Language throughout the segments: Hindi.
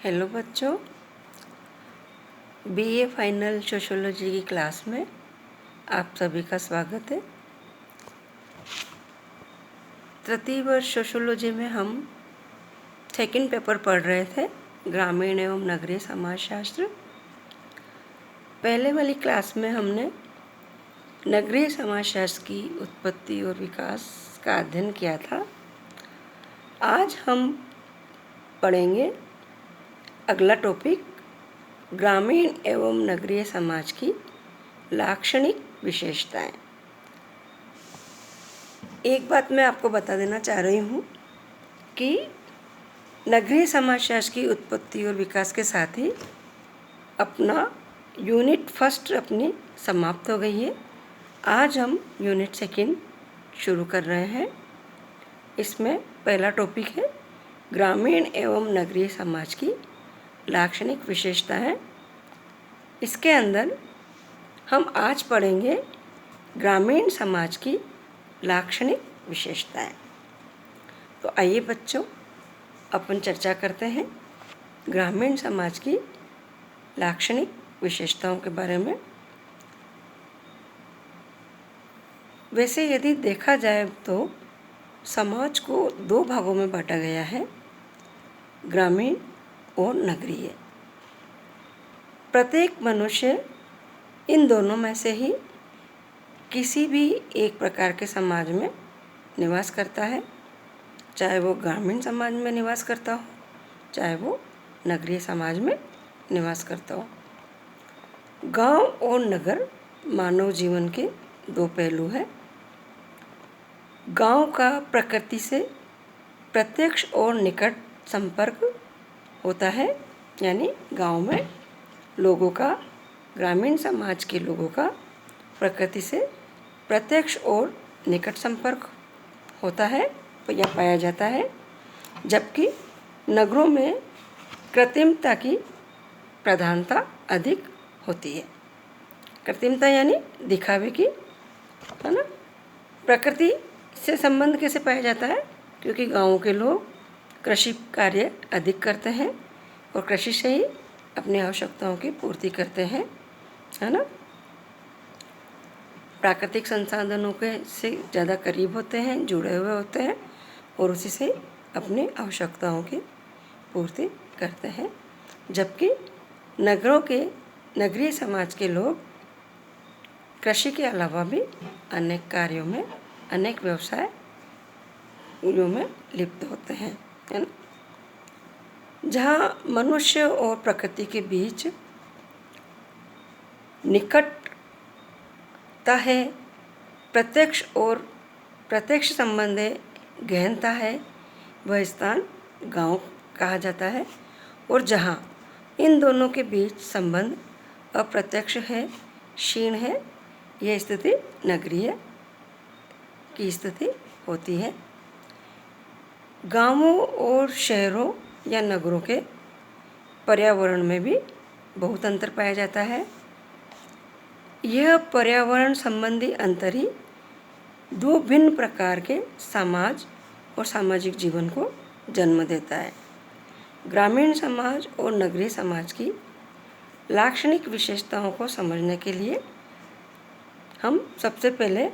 हेलो बच्चों, बीए फाइनल सोशियोलॉजी की क्लास में आप सभी का स्वागत है। तृतीय वर्ष सोशियोलॉजी में हम सेकंड पेपर पढ़ रहे थे, ग्रामीण एवं नगरीय समाजशास्त्र। पहले वाली क्लास में हमने नगरीय समाजशास्त्र की उत्पत्ति और विकास का अध्ययन किया था। आज हम पढ़ेंगे अगला टॉपिक, ग्रामीण एवं नगरीय समाज की लाक्षणिक विशेषताएं। एक बात मैं आपको बता देना चाह रही हूँ कि नगरीय समाजशास्त्र की उत्पत्ति और विकास के साथ ही अपना यूनिट फर्स्ट अपनी समाप्त हो गई है। आज हम यूनिट सेकंड शुरू कर रहे हैं। इसमें पहला टॉपिक है ग्रामीण एवं नगरीय समाज की लाक्षणिक विशेषताएं। इसके अंदर हम आज पढ़ेंगे ग्रामीण समाज की लाक्षणिक विशेषताएं। तो आइए बच्चों, अपन चर्चा करते हैं ग्रामीण समाज की लाक्षणिक विशेषताओं के बारे में। वैसे यदि देखा जाए तो समाज को दो भागों में बांटा गया है, ग्रामीण और नगरीय। प्रत्येक मनुष्य इन दोनों में से ही किसी भी एक प्रकार के समाज में निवास करता है, चाहे वो ग्रामीण समाज में निवास करता हो, चाहे वो नगरीय समाज में निवास करता हो। गांव और नगर मानव जीवन के दो पहलू हैं। गांव का प्रकृति से प्रत्यक्ष और निकट संपर्क होता है, यानी गांव में लोगों का, ग्रामीण समाज के लोगों का प्रकृति से प्रत्यक्ष और निकट संपर्क होता है या पाया जाता है, जबकि नगरों में कृत्रिमता की प्रधानता अधिक होती है। कृत्रिमता यानी दिखावे की, है ना। प्रकृति से संबंध कैसे पाया जाता है? क्योंकि गाँव के लोग कृषि कार्य अधिक करते हैं और कृषि से ही अपनी आवश्यकताओं की पूर्ति करते हैं, है ना। प्राकृतिक संसाधनों के से ज़्यादा करीब होते हैं, जुड़े हुए होते हैं और उसी से अपनी आवश्यकताओं की पूर्ति करते हैं। जबकि नगरीय समाज के लोग कृषि के अलावा भी अनेक कार्यों में, अनेक व्यवसायों में लिप्त होते हैं, है ना। जहाँ मनुष्य और प्रकृति के बीच निकटता है, प्रत्यक्ष संबंध है, गहनता है, वह स्थान गांव कहा जाता है। और जहाँ इन दोनों के बीच संबंध अप्रत्यक्ष है, क्षीण है, यह स्थिति नगरीय की स्थिति होती है। गांवों और शहरों या नगरों के पर्यावरण में भी बहुत अंतर पाया जाता है। यह पर्यावरण संबंधी अंतर ही दो भिन्न प्रकार के समाज और सामाजिक जीवन को जन्म देता है। ग्रामीण समाज और नगरीय समाज की लाक्षणिक विशेषताओं को समझने के लिए हम सबसे पहले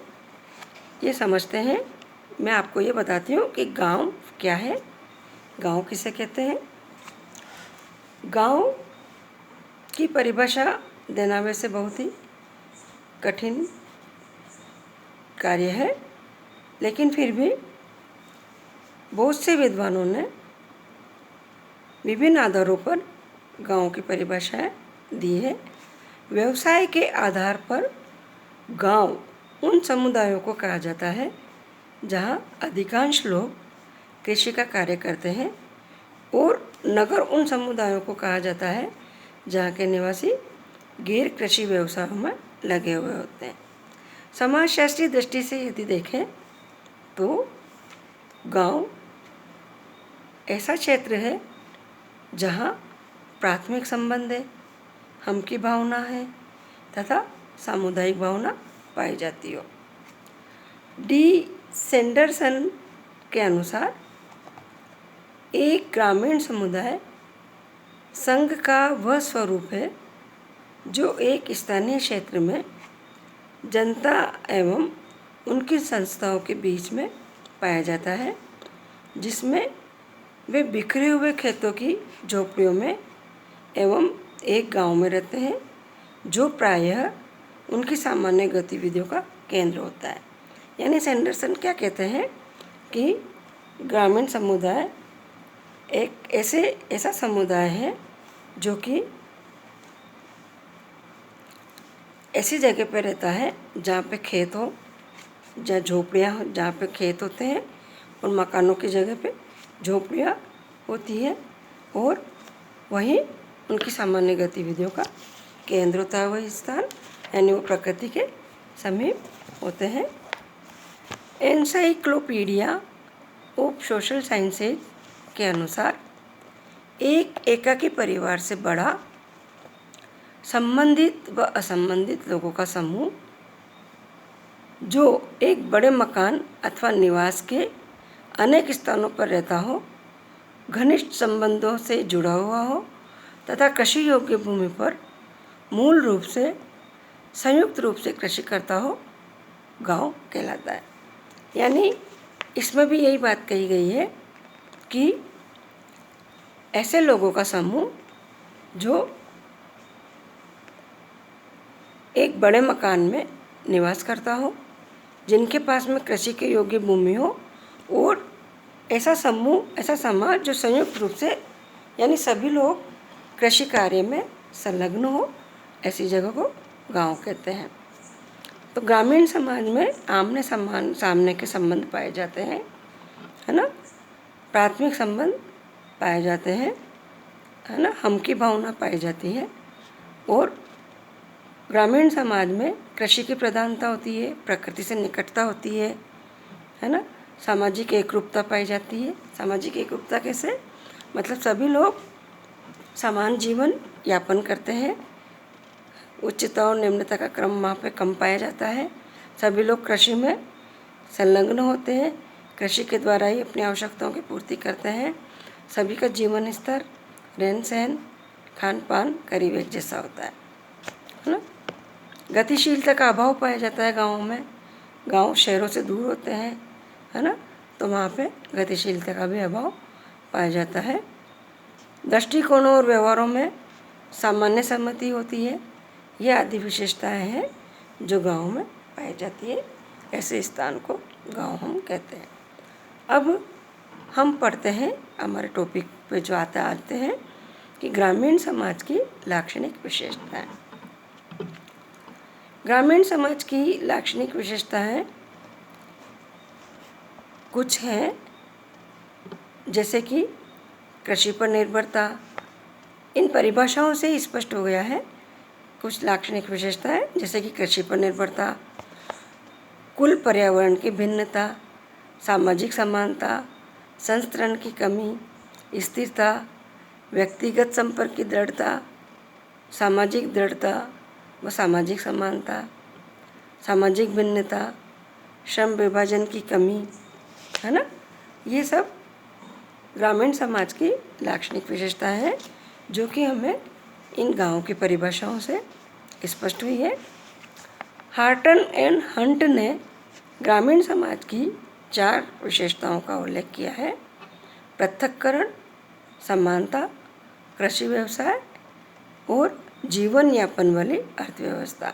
ये समझते हैं, मैं आपको ये बताती हूँ कि गांव क्या है, गांव किसे कहते हैं। गांव की परिभाषा देना वैसे बहुत ही कठिन कार्य है, लेकिन फिर भी बहुत से विद्वानों ने विभिन्न आधारों पर गांव की परिभाषाएं दी है। व्यवसाय के आधार पर गांव उन समुदायों को कहा जाता है जहां अधिकांश लोग कृषि का कार्य करते हैं, और नगर उन समुदायों को कहा जाता है जहां के निवासी गैर कृषि व्यवसायों में लगे हुए होते हैं। समाजशास्त्रीय दृष्टि से यदि देखें तो गांव ऐसा क्षेत्र है जहां प्राथमिक संबंध है, हम की भावना है तथा सामुदायिक भावना पाई जाती हो। डी सेंडरसन के अनुसार एक ग्रामीण समुदाय संघ का वह स्वरूप है जो एक स्थानीय क्षेत्र में जनता एवं उनकी संस्थाओं के बीच में पाया जाता है, जिसमें वे बिखरे हुए खेतों की झोपड़ियों में एवं एक गांव में रहते हैं, जो प्रायः उनकी सामान्य गतिविधियों का केंद्र होता है। यानी सैंडरसन क्या कहते हैं कि ग्रामीण समुदाय एक ऐसा समुदाय है जो कि ऐसी जगह पे रहता है जहाँ पे खेत हो, जहाँ झोपड़ियाँ हो, जहाँ पे खेत होते हैं और मकानों की जगह पे झोपड़ियाँ होती है और वहीं उनकी सामान्य गतिविधियों का केंद्र होता है वही स्थान, यानी वो प्रकृति के समीप होते हैं। एनसाइक्लोपीडिया ऑफ सोशल साइंसेज के अनुसार एक एकाकी परिवार से बड़ा संबंधित व असंबंधित लोगों का समूह जो एक बड़े मकान अथवा निवास के अनेक स्थानों पर रहता हो, घनिष्ठ संबंधों से जुड़ा हुआ हो तथा कृषि योग्य भूमि पर मूल रूप से संयुक्त रूप से कृषि करता हो, गांव कहलाता है। यानी इसमें भी यही बात कही गई है कि ऐसे लोगों का समूह जो एक बड़े मकान में निवास करता हो, जिनके पास में कृषि के योग्य भूमि हो और ऐसा समूह, ऐसा समाज जो संयुक्त रूप से यानी सभी लोग कृषि कार्य में संलग्न हो, ऐसी जगह को गांव कहते हैं। तो ग्रामीण समाज में आमने सामने के संबंध पाए जाते हैं, है ना, प्राथमिक संबंध पाए जाते हैं, है ना, हम की भावना पाई जाती है और ग्रामीण समाज में कृषि की प्रधानता होती है, प्रकृति से निकटता होती है ना, सामाजिक एकरूपता पाई जाती है। सामाजिक एकरूपता कैसे? मतलब सभी लोग समान जीवन यापन करते हैं, उच्चता और निम्नता का क्रम वहाँ पे कम पाया जाता है। सभी लोग कृषि में संलग्न होते हैं, कृषि के द्वारा ही अपनी आवश्यकताओं की पूर्ति करते हैं। सभी का जीवन स्तर, रहन सहन, खान पान करीब एक जैसा होता है ना। गतिशीलता का अभाव पाया जाता है गाँव में, गांव शहरों से दूर होते हैं, है ना, तो वहाँ पे गतिशीलता का भी अभाव पाया जाता है। दृष्टिकोणों और व्यवहारों में सामान्य सहमति होती है। ये आदि विशेषताएं हैं जो गांव में पाई जाती है। ऐसे स्थान को गांव हम कहते हैं। अब हम पढ़ते हैं हमारे टॉपिक पे जो आते हैं कि ग्रामीण समाज की लाक्षणिक विशेषताएं। ग्रामीण समाज की लाक्षणिक विशेषताएं कुछ हैं, जैसे कि कृषि पर निर्भरता। इन परिभाषाओं से स्पष्ट हो गया है कुछ लाक्षणिक विशेषताएं, जैसे कि कृषि पर निर्भरता, कुल पर्यावरण की भिन्नता, सामाजिक समानता, संस्तरण की कमी, स्थिरता, व्यक्तिगत संपर्क की दृढ़ता, सामाजिक दृढ़ता व सामाजिक समानता, सामाजिक भिन्नता, श्रम विभाजन की कमी, है ना। ये सब ग्रामीण समाज की लाक्षणिक विशेषताएं हैं जो कि हमें इन गाँव की परिभाषाओं से स्पष्ट हुई है। हार्टन एंड हंट ने ग्रामीण समाज की 4 विशेषताओं का उल्लेख किया है: पृथक्करण, समानता, कृषि व्यवसाय और जीवन यापन वाली अर्थव्यवस्था।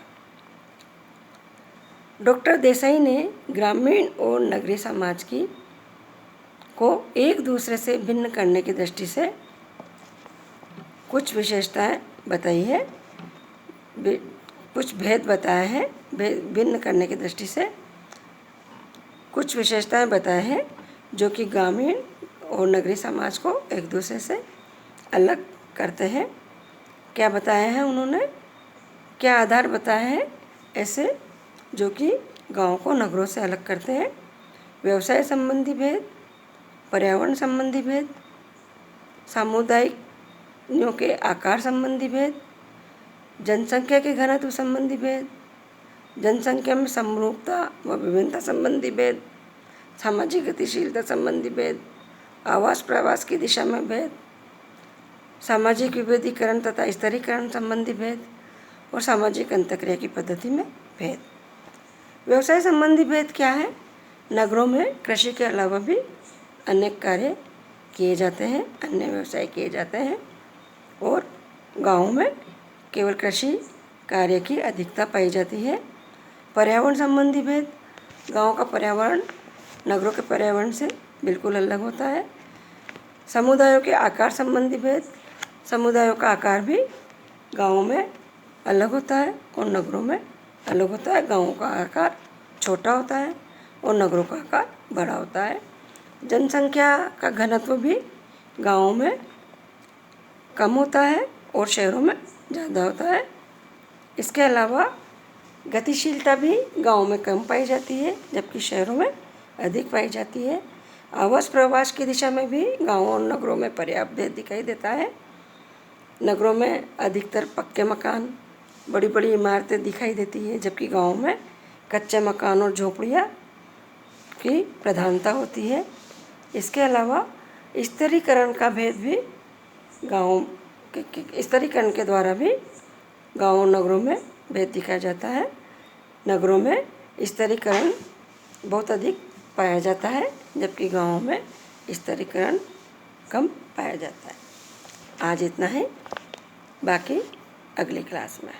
डॉक्टर देसाई ने ग्रामीण और नगरीय समाज को एक दूसरे से भिन्न करने की दृष्टि से कुछ विशेषताएं बताई है, कुछ भेद बताए हैं, भिन्न करने की दृष्टि से कुछ विशेषताएं बताए हैं जो कि ग्रामीण और नगरीय समाज को एक दूसरे से अलग करते हैं। क्या बताया है उन्होंने, क्या आधार बताए हैं ऐसे जो कि गाँव को नगरों से अलग करते हैं? व्यवसाय संबंधी भेद, पर्यावरण संबंधी भेद, सामुदायिकों के आकार संबंधी भेद, जनसंख्या के घनत्व संबंधी भेद, जनसंख्या में समरूपता व विभिन्नता संबंधी भेद, सामाजिक गतिशीलता संबंधी भेद, आवास प्रवास की दिशा में भेद, सामाजिक विभेदीकरण तथा स्तरीकरण संबंधी भेद और सामाजिक अंतःक्रिया की पद्धति में भेद। व्यवसाय संबंधी भेद क्या है? नगरों में कृषि के अलावा भी अनेक कार्य किए जाते हैं, अन्य व्यवसाय किए जाते हैं और गाँवों में केवल कृषि कार्य की अधिकता पाई जाती है। पर्यावरण संबंधी भेद, गाँव का पर्यावरण नगरों के पर्यावरण से बिल्कुल अलग होता है। समुदायों के आकार संबंधी भेद, समुदायों का आकार भी गाँवों में अलग होता है और नगरों में अलग होता है। गाँवों का आकार छोटा होता है और नगरों का आकार बड़ा होता है। जनसंख्या का घनत्व भी गाँवों में कम होता है और शहरों में ज़्यादा होता है। इसके अलावा गतिशीलता भी गाँव में कम पाई जाती है जबकि शहरों में अधिक पाई जाती है। आवास प्रवास की दिशा में भी गाँवों और नगरों में पर्याप्त भेद दिखाई देता है। नगरों में अधिकतर पक्के मकान, बड़ी बड़ी इमारतें दिखाई देती है जबकि गाँव में कच्चे मकान और झोपड़ियाँ की प्रधानता होती है। इसके अलावा स्तरीकरण का भेद भी गाँव के स्तरीकरण के द्वारा भी गाँव और नगरों में भेद दिखाया जाता है। नगरों में स्तरीकरण बहुत अधिक पाया जाता है जबकि गाँव में स्तरीकरण कम पाया जाता है। आज इतना ही, बाकी अगली क्लास में।